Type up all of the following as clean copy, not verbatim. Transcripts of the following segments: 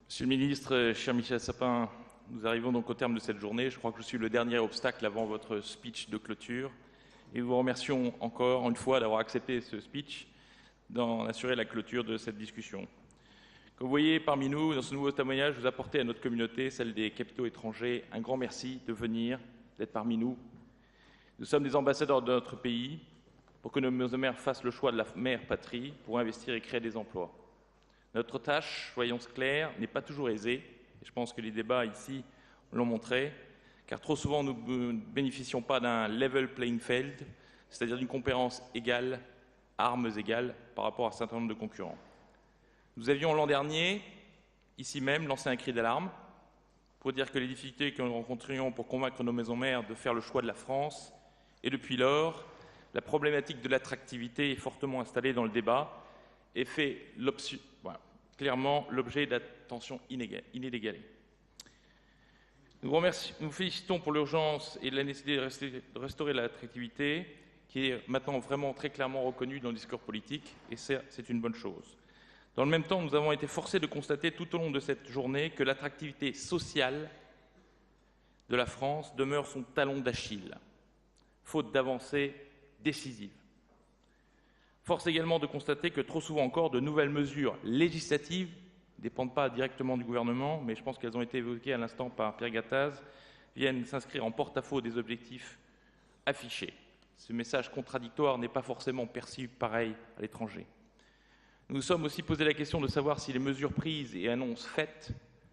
Monsieur le ministre, cher Michel Sapin, nous arrivons donc au terme de cette journée. Je crois que je suis le dernier obstacle avant votre speech de clôture. Et nous vous remercions encore une fois d'avoir accepté ce speech, d'en assurer la clôture de cette discussion. Comme vous voyez parmi nous, dans ce nouveau témoignage, vous apportez à notre communauté, celle des capitaux étrangers, un grand merci de venir, d'être parmi nous. Nous sommes des ambassadeurs de notre pays pour que nos mères fassent le choix de la mère patrie pour investir et créer des emplois. Notre tâche, soyons clairs, n'est pas toujours aisée, et je pense que les débats ici l'ont montré, car trop souvent nous ne bénéficions pas d'un level playing field, c'est-à-dire d'une concurrence égale, armes égales, par rapport à un certain nombre de concurrents. Nous avions l'an dernier, ici même, lancé un cri d'alarme pour dire que les difficultés que nous rencontrions pour convaincre nos maisons mères de faire le choix de la France, et depuis lors, la problématique de l'attractivité est fortement installée dans le débat et fait clairement l'objet d'attention inégalée. Nous félicitons pour l'urgence et la nécessité de restaurer l'attractivité, qui est maintenant vraiment très clairement reconnue dans le discours politique, et c'est une bonne chose. Dans le même temps, nous avons été forcés de constater tout au long de cette journée que l'attractivité sociale de la France demeure son talon d'Achille, faute d'avancées décisives. Force également de constater que trop souvent encore, de nouvelles mesures législatives ne dépendent pas directement du gouvernement, mais je pense qu'elles ont été évoquées à l'instant par Pierre Gattaz, viennent s'inscrire en porte-à-faux des objectifs affichés. Ce message contradictoire n'est pas forcément perçu pareil à l'étranger. Nous nous sommes aussi posé la question de savoir si les mesures prises et annonces faites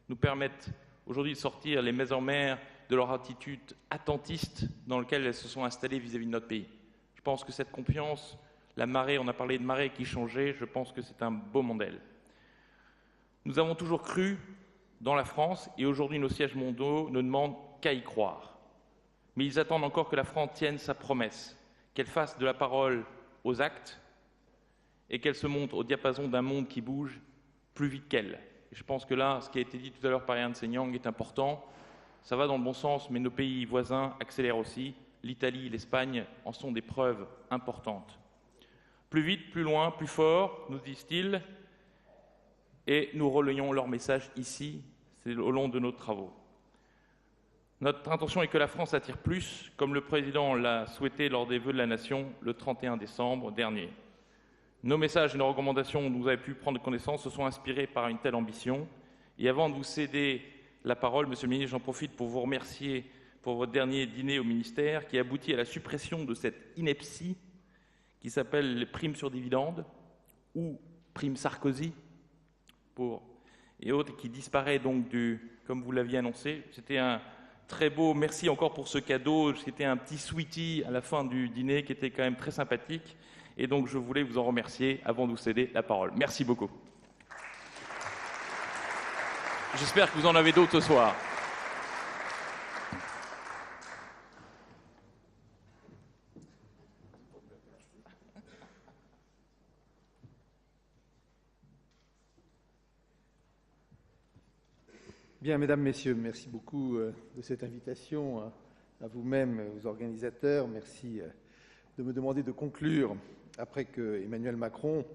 nous permettent aujourd'hui de sortir les maisons mères de leur attitude attentiste dans laquelle elles se sont installées vis-à-vis de notre pays. Je pense que cette confiance, la marée, on a parlé de marée qui changeait, je pense que c'est un beau modèle. Nous avons toujours cru dans la France et aujourd'hui nos sièges mondiaux ne demandent qu'à y croire. Mais ils attendent encore que la France tienne sa promesse, qu'elle fasse de la parole aux actes et qu'elle se montre au diapason d'un monde qui bouge plus vite qu'elle. Et je pense que là, ce qui a été dit tout à l'heure par Yann Senyang est important. Ça va dans le bon sens, mais nos pays voisins accélèrent aussi. L'Italie, l'Espagne en sont des preuves importantes. Plus vite, plus loin, plus fort, nous disent-ils, et nous relayons leur message ici, c'est au long de nos travaux. Notre intention est que la France attire plus, comme le président l'a souhaité lors des vœux de la Nation le 31 décembre dernier. Nos messages et nos recommandations dont vous avez pu prendre connaissance se sont inspirés par une telle ambition. Et avant de vous céder la parole, Monsieur le ministre, j'en profite pour vous remercier pour votre dernier dîner au ministère qui aboutit à la suppression de cette ineptie qui s'appelle les primes sur dividendes ou primes Sarkozy et autres, qui disparaît donc comme vous l'aviez annoncé. C'était un très beau merci encore pour ce cadeau. C'était un petit sweetie à la fin du dîner qui était quand même très sympathique. Et donc je voulais vous en remercier avant de vous céder la parole. Merci beaucoup. J'espère que vous en avez d'autres ce soir. Bien, mesdames, messieurs, merci beaucoup de cette invitation à vous-même, aux organisateurs. Merci de me demander de conclure après que Emmanuel Macron,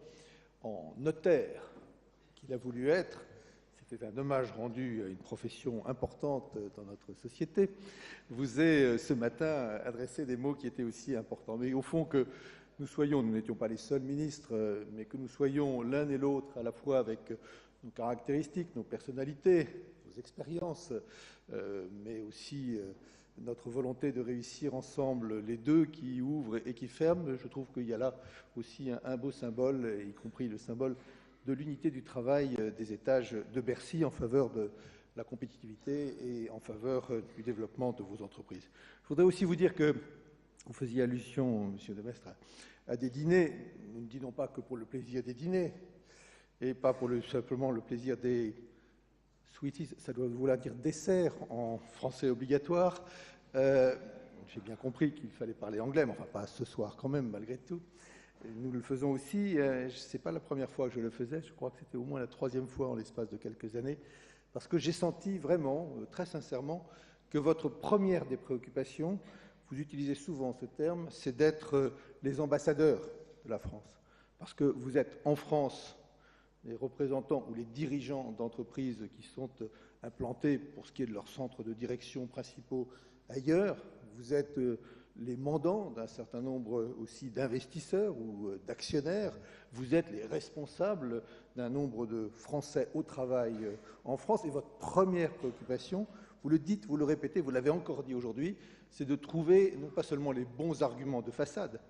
en notaire qu'il a voulu être, c'était un hommage rendu à une profession importante dans notre société, vous ait ce matin adressé des mots qui étaient aussi importants. Mais au fond, que nous n'étions pas les seuls ministres, mais que nous soyons l'un et l'autre à la fois avec nos caractéristiques, nos personnalités, nos expériences, mais aussi notre volonté de réussir ensemble, les deux qui ouvrent et qui ferment. Je trouve qu'il y a là aussi un beau symbole, y compris le symbole de l'unité du travail des étages de Bercy en faveur de la compétitivité et en faveur du développement de vos entreprises. Je voudrais aussi vous dire que vous faisiez allusion, Monsieur Demestre, à des dîners. Nous ne dînons pas que pour le plaisir des dîners et pas pour simplement le plaisir des sweeties, ça doit vouloir dire dessert en français obligatoire. J'ai bien compris qu'il fallait parler anglais, mais enfin pas ce soir quand même, malgré tout. Nous le faisons aussi. Ce n'est pas la première fois que je le faisais, je crois que c'était au moins la troisième fois en l'espace de quelques années, parce que j'ai senti vraiment, très sincèrement, que votre première des préoccupations, vous utilisez souvent ce terme, c'est d'être les ambassadeurs de la France. Parce que vous êtes en France les représentants ou les dirigeants d'entreprises qui sont implantés pour ce qui est de leurs centres de direction principaux ailleurs. Vous êtes les mandants d'un certain nombre aussi d'investisseurs ou d'actionnaires. Vous êtes les responsables d'un nombre de Français au travail en France. Et votre première préoccupation, vous le dites, vous le répétez, vous l'avez encore dit aujourd'hui, c'est de trouver non pas seulement les bons arguments de façade,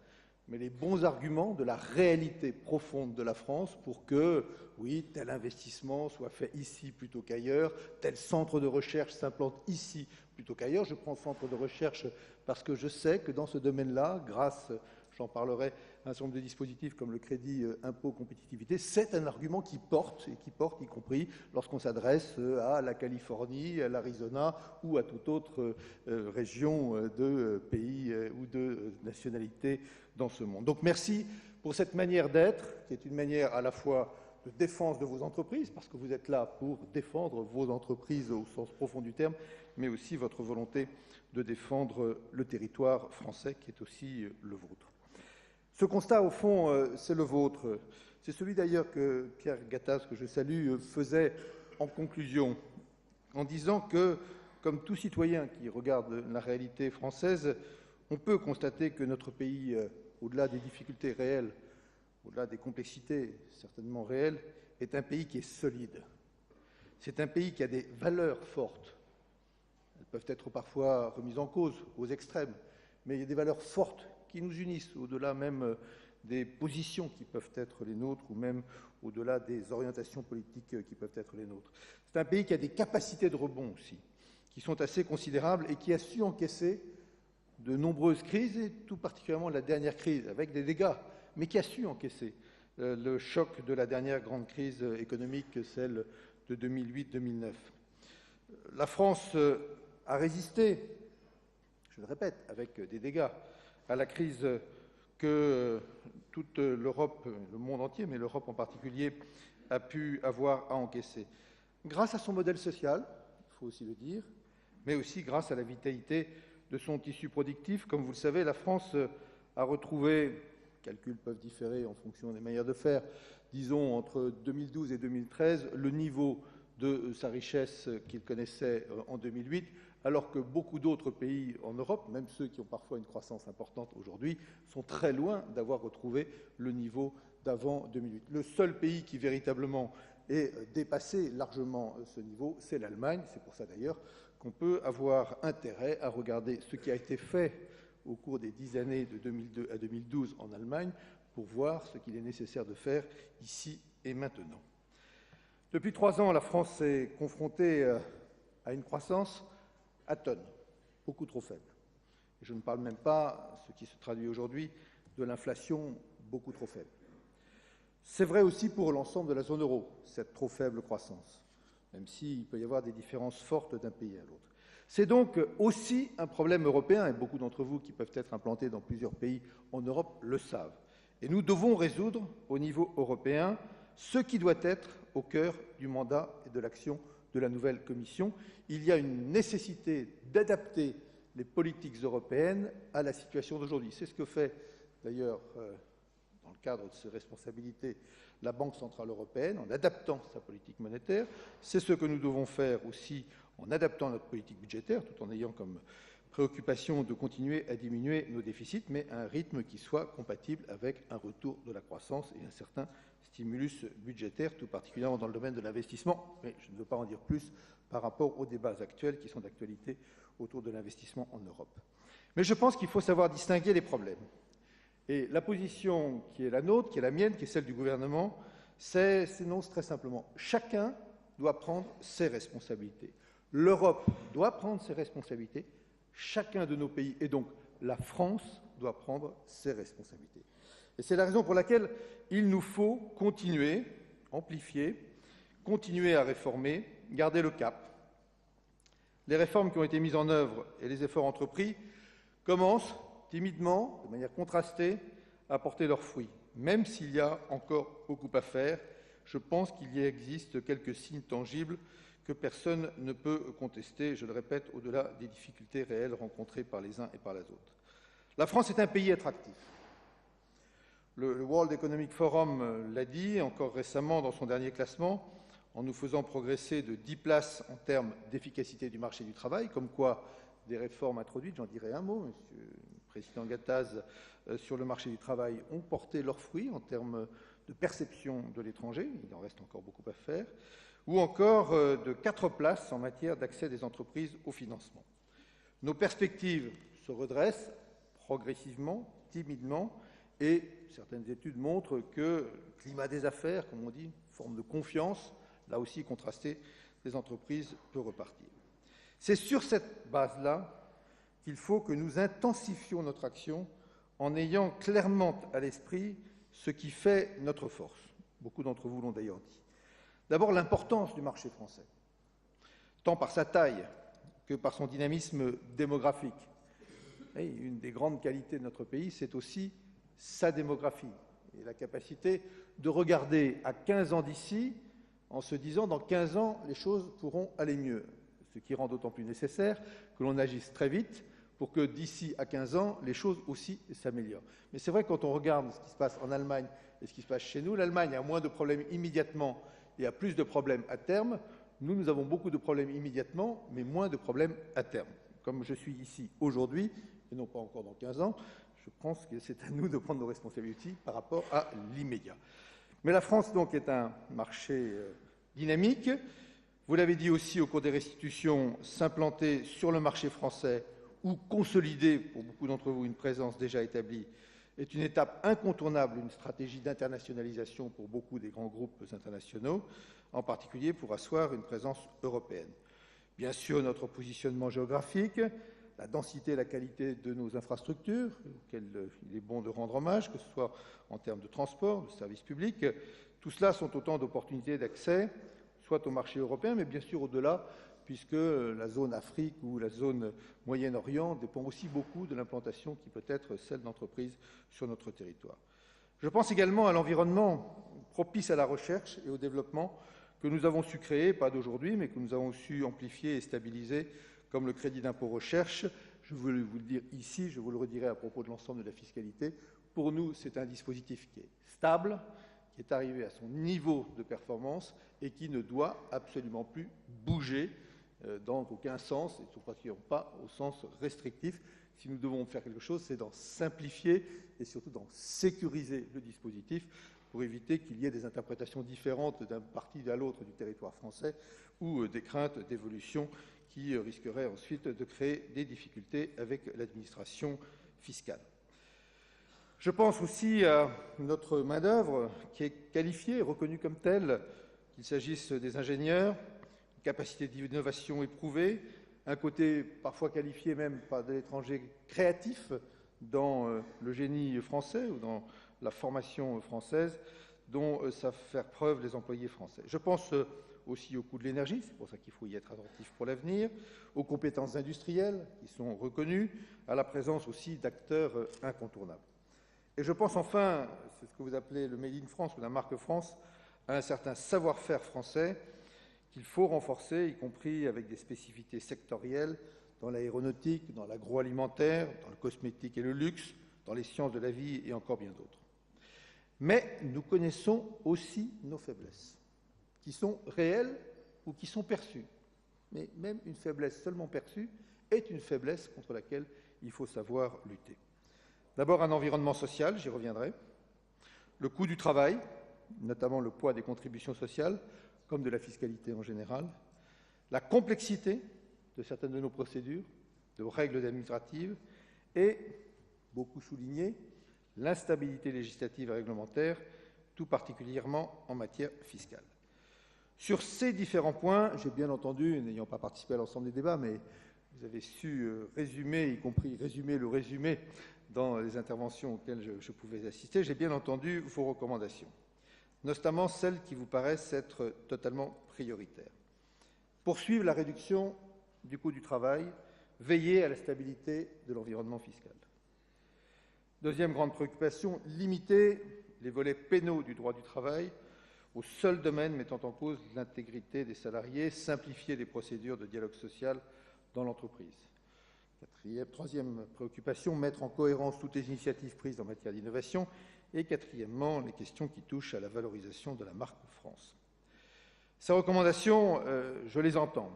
mais les bons arguments de la réalité profonde de la France pour que, oui, tel investissement soit fait ici plutôt qu'ailleurs, tel centre de recherche s'implante ici plutôt qu'ailleurs. Je prends centre de recherche parce que je sais que dans ce domaine-là, grâce, j'en parlerai, à un certain nombre de dispositifs comme le crédit impôt compétitivité, c'est un argument qui porte, et qui porte y compris lorsqu'on s'adresse à la Californie, à l'Arizona ou à toute autre région de pays ou de nationalité dans ce monde. Donc merci pour cette manière d'être, qui est une manière à la fois de défense de vos entreprises, parce que vous êtes là pour défendre vos entreprises au sens profond du terme, mais aussi votre volonté de défendre le territoire français qui est aussi le vôtre. Ce constat, au fond, c'est le vôtre. C'est celui d'ailleurs que Pierre Gattaz, que je salue, faisait en conclusion, en disant que, comme tout citoyen qui regarde la réalité française, on peut constater que notre pays, au-delà des difficultés réelles, au-delà des complexités certainement réelles, est un pays qui est solide. C'est un pays qui a des valeurs fortes. Elles peuvent être parfois remises en cause aux extrêmes, mais il y a des valeurs fortes qui nous unissent, au-delà même des positions qui peuvent être les nôtres, ou même au-delà des orientations politiques qui peuvent être les nôtres. C'est un pays qui a des capacités de rebond aussi, qui sont assez considérables et qui a su encaisser de nombreuses crises, et tout particulièrement la dernière crise, avec des dégâts, mais qui a su encaisser le choc de la dernière grande crise économique, celle de 2008-2009. La France a résisté, je le répète, avec des dégâts, à la crise que toute l'Europe, le monde entier, mais l'Europe en particulier, a pu avoir à encaisser. Grâce à son modèle social, il faut aussi le dire, mais aussi grâce à la vitalité de son tissu productif. Comme vous le savez, la France a retrouvé, les calculs peuvent différer en fonction des manières de faire, disons entre 2012 et 2013, le niveau de sa richesse qu'il connaissait en 2008, alors que beaucoup d'autres pays en Europe, même ceux qui ont parfois une croissance importante aujourd'hui, sont très loin d'avoir retrouvé le niveau d'avant 2008. Le seul pays qui véritablement ait dépassé largement ce niveau, c'est l'Allemagne. C'est pour ça d'ailleurs qu'on peut avoir intérêt à regarder ce qui a été fait au cours des 10 années de 2002 à 2012 en Allemagne pour voir ce qu'il est nécessaire de faire ici et maintenant. Depuis 3 ans, la France est confrontée à une croissance atone, beaucoup trop faible. Et je ne parle même pas, ce qui se traduit aujourd'hui, de l'inflation beaucoup trop faible. C'est vrai aussi pour l'ensemble de la zone euro, cette trop faible croissance, même s'il peut y avoir des différences fortes d'un pays à l'autre. C'est donc aussi un problème européen, et beaucoup d'entre vous qui peuvent être implantés dans plusieurs pays en Europe le savent. Et nous devons résoudre au niveau européen ce qui doit être au cœur du mandat et de l'action de la nouvelle Commission. Il y a une nécessité d'adapter les politiques européennes à la situation d'aujourd'hui. C'est ce que fait d'ailleurs, dans le cadre de ses responsabilités, la Banque centrale européenne, en adaptant sa politique monétaire. C'est ce que nous devons faire aussi en adaptant notre politique budgétaire, tout en ayant comme préoccupation de continuer à diminuer nos déficits, mais à un rythme qui soit compatible avec un retour de la croissance et un certain stimulus budgétaire, tout particulièrement dans le domaine de l'investissement, mais je ne veux pas en dire plus par rapport aux débats actuels qui sont d'actualité autour de l'investissement en Europe. Mais je pense qu'il faut savoir distinguer les problèmes. Et la position qui est la nôtre, qui est la mienne, qui est celle du gouvernement, s'énonce très simplement. Chacun doit prendre ses responsabilités. L'Europe doit prendre ses responsabilités. Chacun de nos pays, et donc la France, doit prendre ses responsabilités. Et c'est la raison pour laquelle il nous faut continuer, amplifier, continuer à réformer, garder le cap. Les réformes qui ont été mises en œuvre et les efforts entrepris commencent timidement, de manière contrastée, à porter leurs fruits. Même s'il y a encore beaucoup à faire, je pense qu'il y existe quelques signes tangibles que personne ne peut contester, je le répète, au-delà des difficultés réelles rencontrées par les uns et par les autres. La France est un pays attractif. Le World Economic Forum l'a dit encore récemment dans son dernier classement, en nous faisant progresser de 10 places en termes d'efficacité du marché du travail, comme quoi des réformes introduites, j'en dirai un mot, Monsieur le Président Gattaz, sur le marché du travail ont porté leurs fruits en termes de perception de l'étranger, il en reste encore beaucoup à faire, ou encore de 4 places en matière d'accès des entreprises au financement. Nos perspectives se redressent progressivement, timidement, et certaines études montrent que le climat des affaires, comme on dit, forme de confiance, là aussi contrasté, des entreprises peut repartir. C'est sur cette base-là qu'il faut que nous intensifions notre action en ayant clairement à l'esprit ce qui fait notre force. Beaucoup d'entre vous l'ont d'ailleurs dit. D'abord, l'importance du marché français, tant par sa taille que par son dynamisme démographique. Et une des grandes qualités de notre pays, c'est aussi sa démographie et la capacité de regarder à 15 ans d'ici en se disant dans 15 ans, les choses pourront aller mieux. Ce qui rend d'autant plus nécessaire que l'on agisse très vite pour que d'ici à 15 ans, les choses aussi s'améliorent. Mais c'est vrai que quand on regarde ce qui se passe en Allemagne et ce qui se passe chez nous, l'Allemagne a moins de problèmes immédiatement et a plus de problèmes à terme. Nous avons beaucoup de problèmes immédiatement, mais moins de problèmes à terme. Comme je suis ici aujourd'hui, et non pas encore dans 15 ans, je pense que c'est à nous de prendre nos responsabilités par rapport à l'immédiat. Mais la France, donc, est un marché dynamique. Vous l'avez dit aussi au cours des restitutions, s'implanter sur le marché français ou consolider, pour beaucoup d'entre vous, une présence déjà établie, est une étape incontournable d'une stratégie d'internationalisation pour beaucoup des grands groupes internationaux, en particulier pour asseoir une présence européenne. Bien sûr, notre positionnement géographique, la densité et la qualité de nos infrastructures, auxquelles il est bon de rendre hommage, que ce soit en termes de transport, de services publics, tout cela sont autant d'opportunités d'accès, soit au marché européen, mais bien sûr au-delà, puisque la zone Afrique ou la zone Moyen-Orient dépend aussi beaucoup de l'implantation qui peut être celle d'entreprises sur notre territoire. Je pense également à l'environnement propice à la recherche et au développement que nous avons su créer, pas d'aujourd'hui, mais que nous avons su amplifier et stabiliser, comme le crédit d'impôt recherche. Je voulais vous le dire ici, je vous le redirai à propos de l'ensemble de la fiscalité. Pour nous, c'est un dispositif qui est stable, qui est arrivé à son niveau de performance et qui ne doit absolument plus bouger dans aucun sens, et surtout pas au sens restrictif. Si nous devons faire quelque chose, c'est d'en simplifier et surtout d'en sécuriser le dispositif pour éviter qu'il y ait des interprétations différentes d'un parti à l'autre du territoire français ou des craintes d'évolution qui risqueraient ensuite de créer des difficultés avec l'administration fiscale. Je pense aussi à notre main-d'œuvre qui est qualifiée et reconnue comme telle, qu'il s'agisse des ingénieurs, une capacité d'innovation éprouvée, un côté parfois qualifié même par de l'étranger créatif dans le génie français ou dans la formation française, dont savent faire preuve les employés français. Je pense aussi au coût de l'énergie, c'est pour ça qu'il faut y être attentif pour l'avenir, aux compétences industrielles qui sont reconnues, à la présence aussi d'acteurs incontournables. Et je pense enfin, c'est ce que vous appelez le Made in France ou la marque France, à un certain savoir-faire français qu'il faut renforcer, y compris avec des spécificités sectorielles dans l'aéronautique, dans l'agroalimentaire, dans le cosmétique et le luxe, dans les sciences de la vie et encore bien d'autres. Mais nous connaissons aussi nos faiblesses, qui sont réelles ou qui sont perçues. Mais même une faiblesse seulement perçue est une faiblesse contre laquelle il faut savoir lutter. D'abord, un environnement social, j'y reviendrai. Le coût du travail, notamment le poids des contributions sociales, comme de la fiscalité en général. La complexité de certaines de nos procédures, de règles administratives, et, beaucoup souligné, l'instabilité législative et réglementaire, tout particulièrement en matière fiscale. Sur ces différents points, j'ai bien entendu, n'ayant pas participé à l'ensemble des débats, mais vous avez su résumer, y compris résumer le résumé dans les interventions auxquelles je pouvais assister, j'ai bien entendu vos recommandations, notamment celles qui vous paraissent être totalement prioritaires. Poursuivre la réduction du coût du travail, veiller à la stabilité de l'environnement fiscal. Deuxième grande préoccupation, limiter les volets pénaux du droit du travail au seul domaine mettant en cause l'intégrité des salariés, simplifier les procédures de dialogue social dans l'entreprise. Troisième préoccupation, mettre en cohérence toutes les initiatives prises en matière d'innovation et quatrièmement, les questions qui touchent à la valorisation de la marque France. Ces recommandations, je les entends.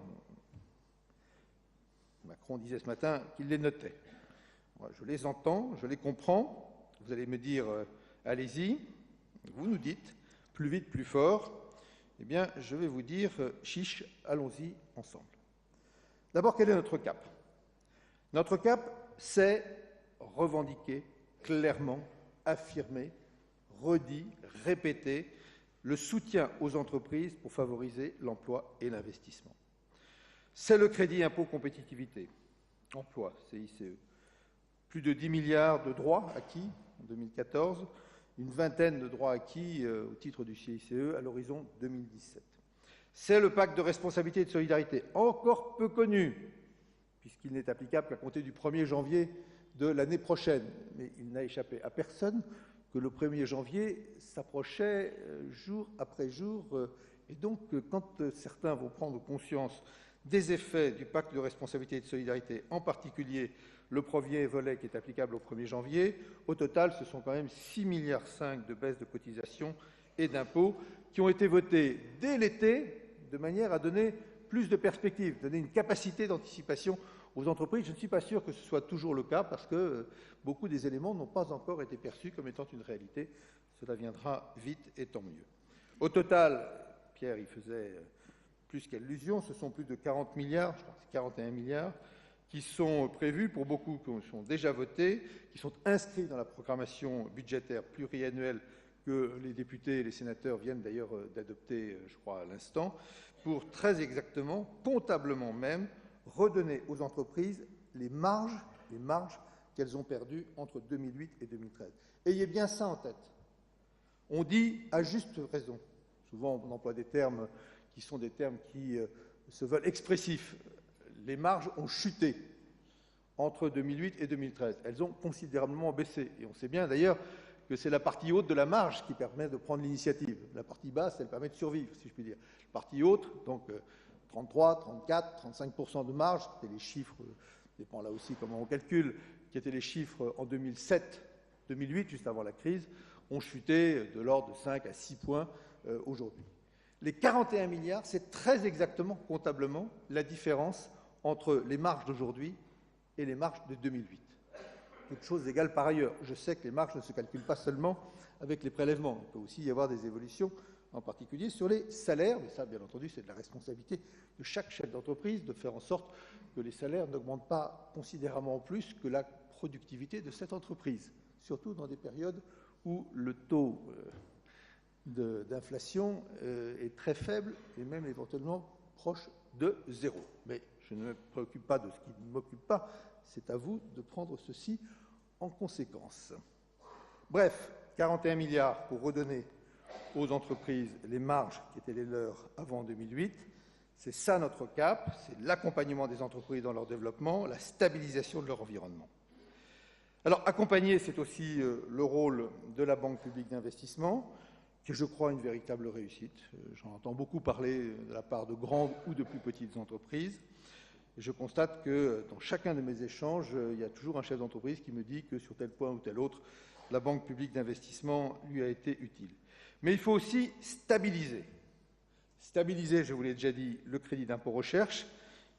Macron disait ce matin qu'il les notait. Moi, je les entends, je les comprends. Vous allez me dire, allez-y. Vous nous dites, plus vite, plus fort. Eh bien, je vais vous dire, chiche, allons-y ensemble. D'abord, quel est notre cap? Notre cap, c'est revendiquer clairement, affirmer, redit, répéter le soutien aux entreprises pour favoriser l'emploi et l'investissement. C'est le crédit impôt compétitivité, emploi, CICE. Plus de 10 milliards de droits acquis en 2014, une vingtaine de droits acquis au titre du CICE à l'horizon 2017. C'est le pacte de responsabilité et de solidarité, encore peu connu, puisqu'il n'est applicable qu'à compter du 1er janvier de l'année prochaine. Mais il n'a échappé à personne que le 1er janvier s'approchait jour après jour. Et donc, quand certains vont prendre conscience des effets du pacte de responsabilité et de solidarité, en particulier le premier volet qui est applicable au 1er janvier, au total, ce sont quand même 6,5 milliards de baisse de cotisations et d'impôts qui ont été votés dès l'été, de manière à donner plus de perspectives, donner une capacité d'anticipation aux entreprises. Je ne suis pas sûr que ce soit toujours le cas parce que beaucoup des éléments n'ont pas encore été perçus comme étant une réalité. Cela viendra vite et tant mieux. Au total, Pierre y faisait plus qu'allusion, ce sont plus de 40 milliards, je crois que c'est 41 milliards, qui sont prévus, pour beaucoup qui sont déjà votés, qui sont inscrits dans la programmation budgétaire pluriannuelle que les députés et les sénateurs viennent d'ailleurs d'adopter, je crois, à l'instant, pour très exactement, comptablement même, redonner aux entreprises les marges qu'elles ont perdues entre 2008 et 2013. Ayez bien ça en tête. On dit à juste raison, souvent on emploie des termes qui sont des termes qui se veulent expressifs. Les marges ont chuté entre 2008 et 2013. Elles ont considérablement baissé. Et on sait bien d'ailleurs que c'est la partie haute de la marge qui permet de prendre l'initiative. La partie basse, elle permet de survivre, si je puis dire. La partie haute, donc 33, 34, 35% de marge, c'était les chiffres, dépend là aussi comment on calcule, qui étaient les chiffres en 2007, 2008, juste avant la crise, ont chuté de l'ordre de 5 à 6 points aujourd'hui. Les 41 milliards, c'est très exactement, comptablement, la différence entre les marges d'aujourd'hui et les marges de 2008. Toutes choses égales par ailleurs. Je sais que les marges ne se calculent pas seulement avec les prélèvements. Il peut aussi y avoir des évolutions, en particulier sur les salaires. Mais ça, bien entendu, c'est de la responsabilité de chaque chef d'entreprise de faire en sorte que les salaires n'augmentent pas considérablement plus que la productivité de cette entreprise, surtout dans des périodes où le taux d'inflation est très faible et même éventuellement proche de zéro. Mais je ne me préoccupe pas de ce qui ne m'occupe pas, c'est à vous de prendre ceci en conséquence. Bref, 41 milliards pour redonner aux entreprises les marges qui étaient les leurs avant 2008. C'est ça notre cap, c'est l'accompagnement des entreprises dans leur développement, la stabilisation de leur environnement. Alors, accompagner, c'est aussi le rôle de la Banque publique d'investissement, qui est, je crois, une véritable réussite. J'en entends beaucoup parler de la part de grandes ou de plus petites entreprises. Je constate que dans chacun de mes échanges, il y a toujours un chef d'entreprise qui me dit que sur tel point ou tel autre, la Banque publique d'investissement lui a été utile. Mais il faut aussi stabiliser. Stabiliser, je vous l'ai déjà dit, le crédit d'impôt recherche.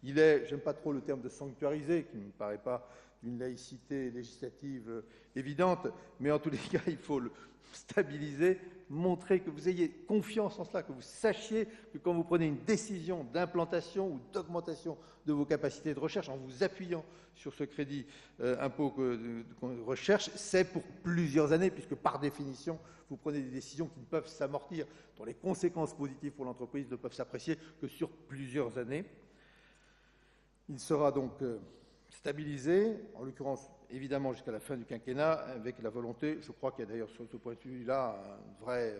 Il est, j'aime pas trop le terme de sanctuariser, qui ne me paraît pas d'une laïcité législative évidente, mais en tous les cas, il faut le stabiliser, montrer que vous ayez confiance en cela, que vous sachiez que quand vous prenez une décision d'implantation ou d'augmentation de vos capacités de recherche, en vous appuyant sur ce crédit impôt de recherche, c'est pour plusieurs années, puisque par définition, vous prenez des décisions qui ne peuvent s'amortir, dont les conséquences positives pour l'entreprise ne peuvent s'apprécier que sur plusieurs années. Il sera donc stabilisé, en l'occurrence évidemment jusqu'à la fin du quinquennat, avec la volonté, je crois qu'il y a d'ailleurs sur ce point de vue-là une vraie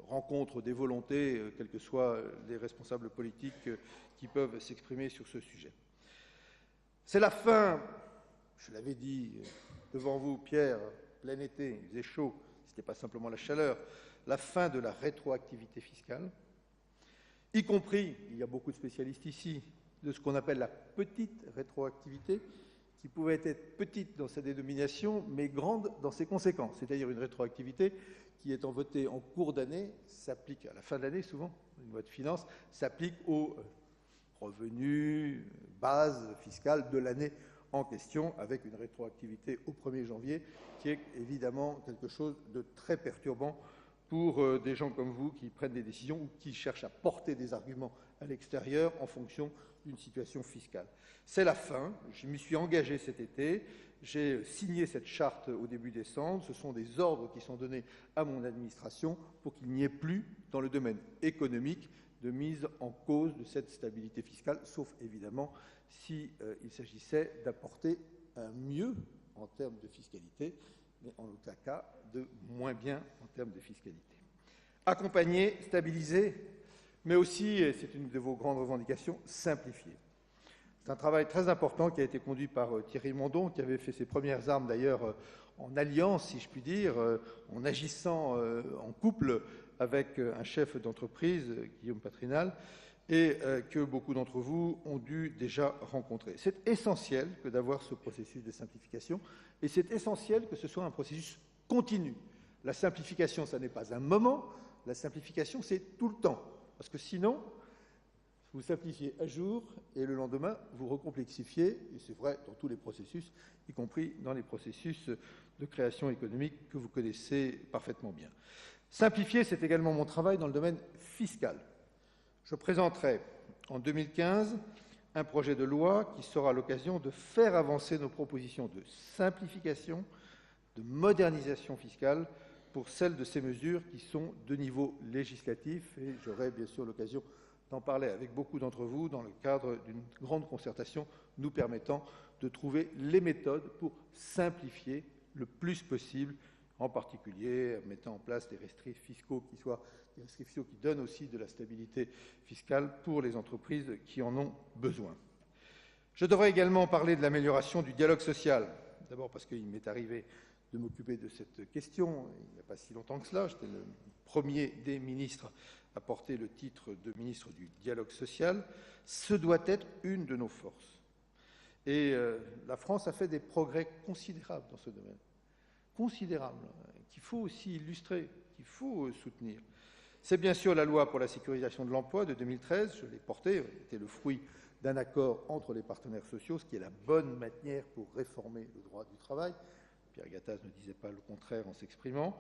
rencontre des volontés, quels que soient les responsables politiques qui peuvent s'exprimer sur ce sujet. C'est la fin, je l'avais dit devant vous, Pierre, plein été, il faisait chaud, ce n'était pas simplement la chaleur, la fin de la rétroactivité fiscale, y compris, il y a beaucoup de spécialistes ici, de ce qu'on appelle la petite rétroactivité, qui pouvait être petite dans sa dénomination, mais grande dans ses conséquences, c'est-à-dire une rétroactivité qui, étant votée en cours d'année, s'applique à la fin de l'année, souvent, une loi de finances, s'applique aux revenus, bases fiscales de l'année en question, avec une rétroactivité au 1er janvier, qui est évidemment quelque chose de très perturbant pour des gens comme vous qui prennent des décisions ou qui cherchent à porter des arguments à l'extérieur en fonction d'une situation fiscale. C'est la fin, je m'y suis engagé cet été, j'ai signé cette charte au début décembre, ce sont des ordres qui sont donnés à mon administration pour qu'il n'y ait plus, dans le domaine économique, de mise en cause de cette stabilité fiscale, sauf évidemment s'il s'agissait d'apporter un mieux en termes de fiscalité, mais en aucun cas de moins bien en termes de fiscalité. Accompagner, stabiliser, mais aussi, et c'est une de vos grandes revendications, simplifier. C'est un travail très important qui a été conduit par Thierry Mondon, qui avait fait ses premières armes d'ailleurs en alliance, si je puis dire, en agissant en couple avec un chef d'entreprise, Guillaume Patrinal, et que beaucoup d'entre vous ont dû déjà rencontrer. C'est essentiel que d'avoir ce processus de simplification, et c'est essentiel que ce soit un processus continu. La simplification, ça n'est pas un moment, la simplification, c'est tout le temps. Parce que sinon, vous simplifiez un jour et le lendemain, vous recomplexifiez, et c'est vrai dans tous les processus, y compris dans les processus de création économique que vous connaissez parfaitement bien. Simplifier, c'est également mon travail dans le domaine fiscal. Je présenterai en 2015 un projet de loi qui sera l'occasion de faire avancer nos propositions de simplification, de modernisation fiscale pour celles de ces mesures qui sont de niveau législatif, et j'aurai bien sûr l'occasion d'en parler avec beaucoup d'entre vous dans le cadre d'une grande concertation nous permettant de trouver les méthodes pour simplifier le plus possible, en particulier en mettant en place des restrictifs fiscaux qui soient des restrictions qui donnent aussi de la stabilité fiscale pour les entreprises qui en ont besoin. Je devrais également parler de l'amélioration du dialogue social, d'abord parce qu'il m'est arrivé de m'occuper de cette question il n'y a pas si longtemps que cela. J'étais le premier des ministres à porter le titre de ministre du dialogue social. Ce doit être une de nos forces. Et la France a fait des progrès considérables dans ce domaine. Considérables, qu'il faut aussi illustrer, qu'il faut soutenir. C'est bien sûr la loi pour la sécurisation de l'emploi de 2013, je l'ai portée, c'était le fruit d'un accord entre les partenaires sociaux, ce qui est la bonne manière pour réformer le droit du travail. Pierre Gattaz ne disait pas le contraire en s'exprimant.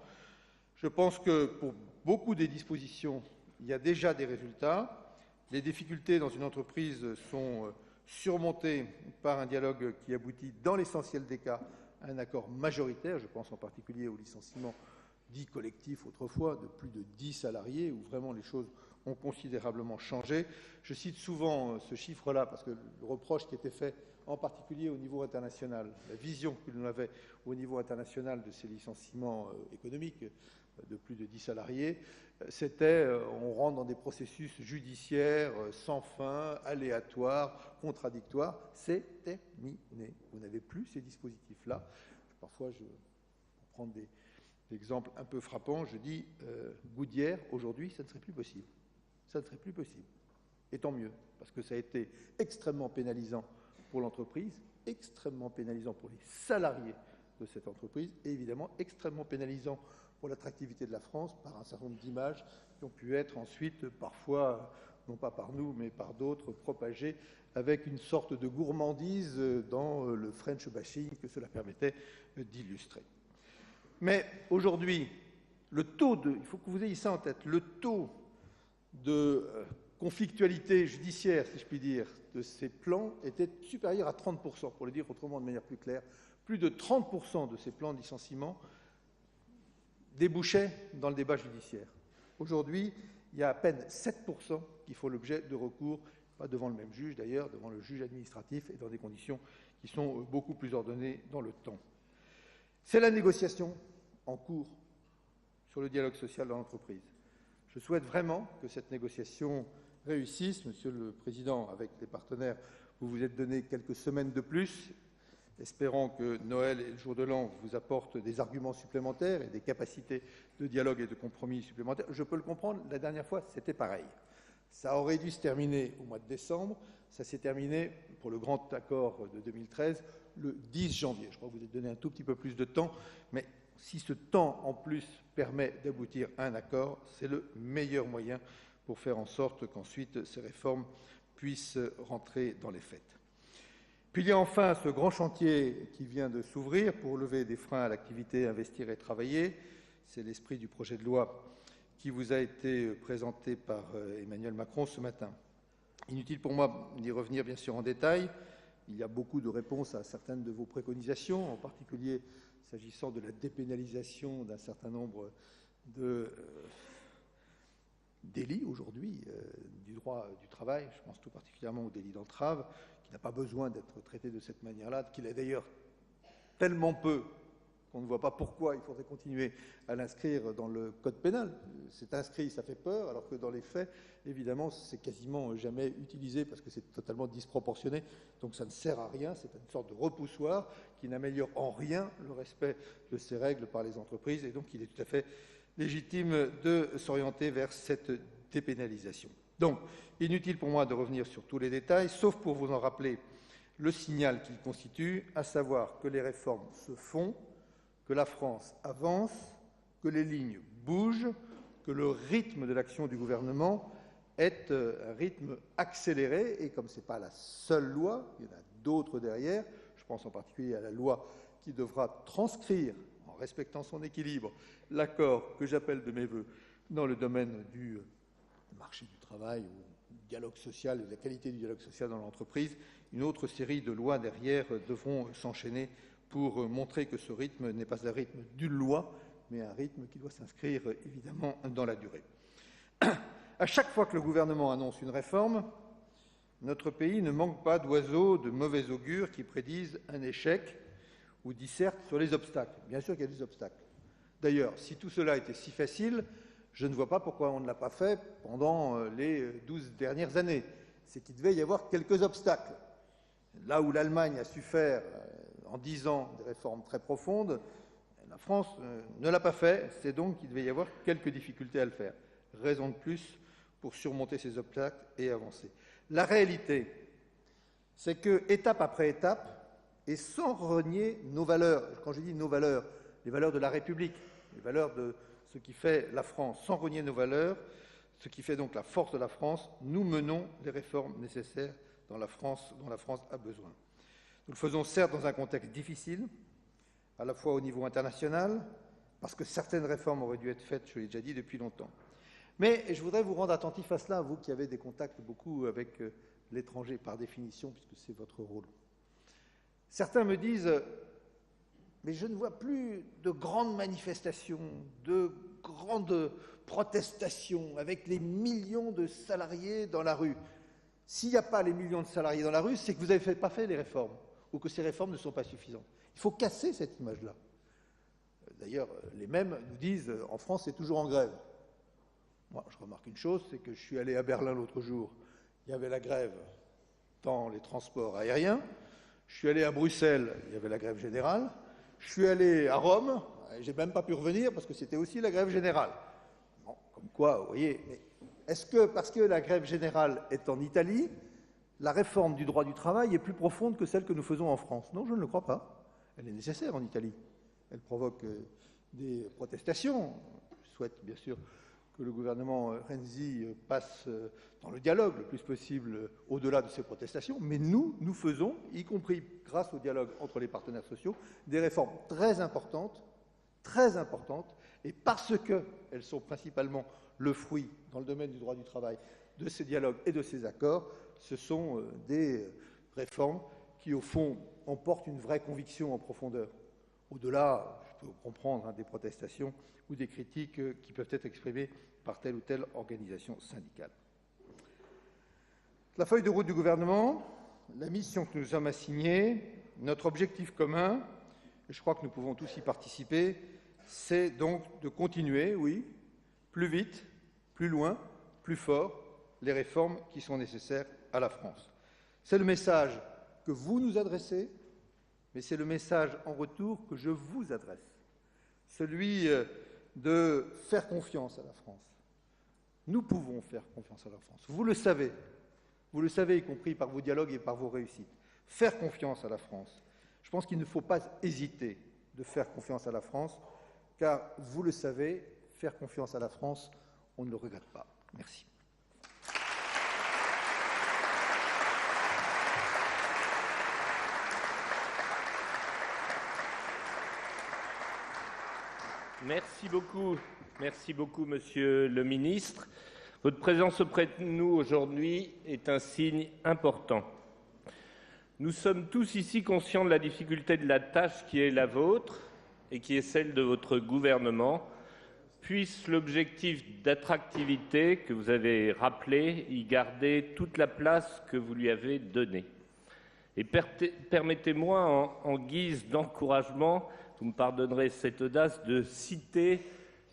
Je pense que pour beaucoup des dispositions, il y a déjà des résultats. Les difficultés dans une entreprise sont surmontées par un dialogue qui aboutit dans l'essentiel des cas à un accord majoritaire. Je pense en particulier au licenciement dit collectif autrefois de plus de 10 salariés où vraiment les choses ont considérablement changé. Je cite souvent ce chiffre-là parce que le reproche qui était fait en particulier au niveau international, la vision que l'on avait au niveau international de ces licenciements économiques de plus de 10 salariés, c'était on rentre dans des processus judiciaires sans fin, aléatoires, contradictoires. C'est terminé. Vous n'avez plus ces dispositifs-là. Parfois, pour prendre des exemples un peu frappants, je dis Goodyear, aujourd'hui, ça ne serait plus possible. Ça ne serait plus possible. Et tant mieux, parce que ça a été extrêmement pénalisant pour l'entreprise, extrêmement pénalisant pour les salariés de cette entreprise et évidemment extrêmement pénalisant pour l'attractivité de la France par un certain nombre d'images qui ont pu être ensuite parfois, non pas par nous, mais par d'autres, propagées avec une sorte de gourmandise dans le French bashing que cela permettait d'illustrer. Mais aujourd'hui, il faut que vous ayez ça en tête, le taux de conflictualité judiciaire, si je puis dire, de ces plans était supérieur à 30%, pour le dire autrement de manière plus claire. Plus de 30% de ces plans de licenciement débouchaient dans le débat judiciaire. Aujourd'hui, il y a à peine 7% qui font l'objet de recours, pas devant le même juge d'ailleurs, devant le juge administratif et dans des conditions qui sont beaucoup plus ordonnées dans le temps. C'est la négociation en cours sur le dialogue social dans l'entreprise. Je souhaite vraiment que cette négociation réussisse. Monsieur le Président, avec les partenaires, vous vous êtes donné quelques semaines de plus. Espérons que Noël et le jour de l'an vous apportent des arguments supplémentaires et des capacités de dialogue et de compromis supplémentaires. Je peux le comprendre, la dernière fois, c'était pareil. Ça aurait dû se terminer au mois de décembre, ça s'est terminé pour le grand accord de 2013 le 10 janvier. Je crois que vous avez donné un tout petit peu plus de temps, mais si ce temps en plus permet d'aboutir à un accord, c'est le meilleur moyen pour faire en sorte qu'ensuite ces réformes puissent rentrer dans les faits. Puis il y a enfin ce grand chantier qui vient de s'ouvrir pour lever des freins à l'activité, investir et travailler. C'est l'esprit du projet de loi qui vous a été présenté par Emmanuel Macron ce matin. Inutile pour moi d'y revenir bien sûr en détail. Il y a beaucoup de réponses à certaines de vos préconisations, en particulier s'agissant de la dépénalisation d'un certain nombre de délits aujourd'hui du droit du travail. Je pense tout particulièrement au délit d'entrave, qui n'a pas besoin d'être traité de cette manière-là, qu'il est d'ailleurs tellement peu qu'on ne voit pas pourquoi il faudrait continuer à l'inscrire dans le code pénal. C'est inscrit, ça fait peur, alors que dans les faits, évidemment, c'est quasiment jamais utilisé parce que c'est totalement disproportionné, donc ça ne sert à rien, c'est une sorte de repoussoir qui n'améliore en rien le respect de ces règles par les entreprises, et donc il est tout à fait légitime de s'orienter vers cette dépénalisation. Donc, inutile pour moi de revenir sur tous les détails, sauf pour vous en rappeler le signal qu'il constitue, à savoir que les réformes se font, que la France avance, que les lignes bougent, que le rythme de l'action du gouvernement est un rythme accéléré, et comme ce n'est pas la seule loi, il y en a d'autres derrière, je pense en particulier à la loi qui devra transcrire, en respectant son équilibre, l'accord que j'appelle de mes vœux dans le domaine du marché du travail, ou du dialogue social, et de la qualité du dialogue social dans l'entreprise. Une autre série de lois derrière devront s'enchaîner pour montrer que ce rythme n'est pas un rythme d'une loi, mais un rythme qui doit s'inscrire évidemment dans la durée. À chaque fois que le gouvernement annonce une réforme, notre pays ne manque pas d'oiseaux de mauvais augure qui prédisent un échec ou dissertent sur les obstacles. Bien sûr qu'il y a des obstacles. D'ailleurs, si tout cela était si facile, je ne vois pas pourquoi on ne l'a pas fait pendant les 12 dernières années. C'est qu'il devait y avoir quelques obstacles. Là où l'Allemagne a su faire en 10 ans des réformes très profondes, la France ne l'a pas fait, c'est donc qu'il devait y avoir quelques difficultés à le faire. Raison de plus pour surmonter ces obstacles et avancer. La réalité, c'est que, étape après étape, et sans renier nos valeurs, quand je dis nos valeurs, les valeurs de la République, les valeurs de ce qui fait la France, sans renier nos valeurs, ce qui fait donc la force de la France, nous menons les réformes nécessaires dont la France a besoin. Nous le faisons certes dans un contexte difficile, à la fois au niveau international, parce que certaines réformes auraient dû être faites, je l'ai déjà dit, depuis longtemps. Mais je voudrais vous rendre attentif à cela, vous qui avez des contacts beaucoup avec l'étranger, par définition, puisque c'est votre rôle. Certains me disent, mais je ne vois plus de grandes manifestations, de grandes protestations, avec les millions de salariés dans la rue. S'il n'y a pas les millions de salariés dans la rue, c'est que vous n'avez pas fait les réformes, ou que ces réformes ne sont pas suffisantes. Il faut casser cette image-là. D'ailleurs, les mêmes nous disent, en France, c'est toujours en grève. Moi, je remarque une chose, c'est que je suis allé à Berlin l'autre jour, il y avait la grève dans les transports aériens. Je suis allé à Bruxelles, il y avait la grève générale. Je suis allé à Rome, j'ai même pas pu revenir parce que c'était aussi la grève générale. Bon, comme quoi, vous voyez, mais est-ce que, parce que la grève générale est en Italie, la réforme du droit du travail est plus profonde que celle que nous faisons en France? Non, je ne le crois pas. Elle est nécessaire en Italie. Elle provoque des protestations. Je souhaite bien sûr que le gouvernement Renzi passe dans le dialogue le plus possible au-delà de ces protestations, mais nous faisons, y compris grâce au dialogue entre les partenaires sociaux, des réformes très importantes, et parce qu'elles sont principalement le fruit, dans le domaine du droit du travail, de ces dialogues et de ces accords, ce sont des réformes qui, au fond, emportent une vraie conviction en profondeur. Au-delà, je peux comprendre, des protestations ou des critiques qui peuvent être exprimées par telle ou telle organisation syndicale. La feuille de route du gouvernement, la mission que nous sommes assignée, notre objectif commun, et je crois que nous pouvons tous y participer, c'est donc de continuer, oui, plus vite, plus loin, plus fort, les réformes qui sont nécessaires à la France. C'est le message que vous nous adressez, mais c'est le message en retour que je vous adresse, celui de faire confiance à la France, Nous pouvons faire confiance à la France. Vous le savez, y compris par vos dialogues et par vos réussites. Faire confiance à la France. Je pense qu'il ne faut pas hésiter de faire confiance à la France, car vous le savez, faire confiance à la France, on ne le regrette pas. Merci. Merci beaucoup, Monsieur le Ministre. Votre présence auprès de nous aujourd'hui est un signe important. Nous sommes tous ici conscients de la difficulté de la tâche qui est la vôtre et qui est celle de votre gouvernement. Puisse l'objectif d'attractivité que vous avez rappelé y garder toute la place que vous lui avez donnée. Et permettez-moi, en guise d'encouragement, vous me pardonnerez cette audace, de citer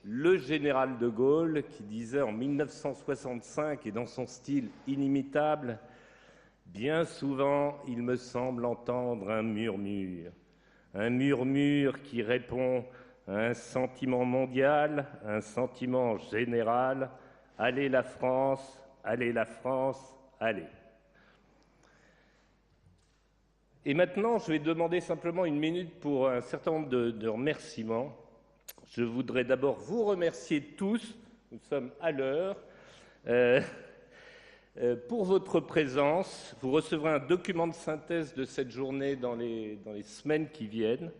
le général de Gaulle qui disait en 1965, et dans son style inimitable, « Bien souvent, il me semble entendre un murmure qui répond à un sentiment mondial, un sentiment général, allez la France, allez la France, allez ». Et maintenant, je vais demander simplement une minute pour un certain nombre de remerciements. Je voudrais d'abord vous remercier tous, nous sommes à l'heure, pour votre présence. Vous recevrez un document de synthèse de cette journée dans les semaines qui viennent.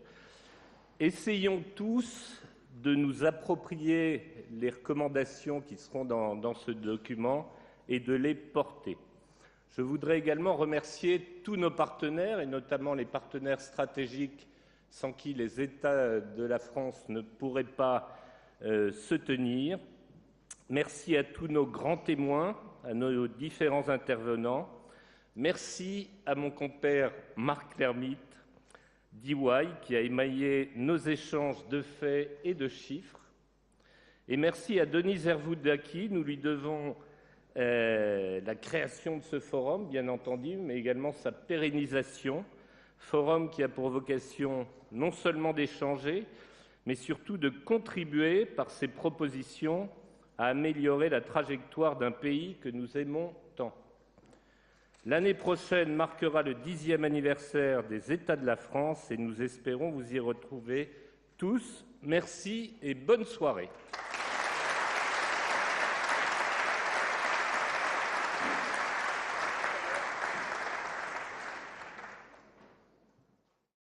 Essayons tous de nous approprier les recommandations qui seront dans ce document et de les porter. Je voudrais également remercier tous nos partenaires, et notamment les partenaires stratégiques sans qui les États de la France ne pourraient pas se tenir. Merci à tous nos grands témoins, à nos différents intervenants. Merci à mon compère Marc Lermite, d'EY, qui a émaillé nos échanges de faits et de chiffres. Et merci à Denis Hervoudaki, nous lui devons la création de ce forum, bien entendu, mais également sa pérennisation. Forum qui a pour vocation non seulement d'échanger, mais surtout de contribuer par ses propositions à améliorer la trajectoire d'un pays que nous aimons tant. L'année prochaine marquera le 10e anniversaire des États de la France et nous espérons vous y retrouver tous. Merci et bonne soirée.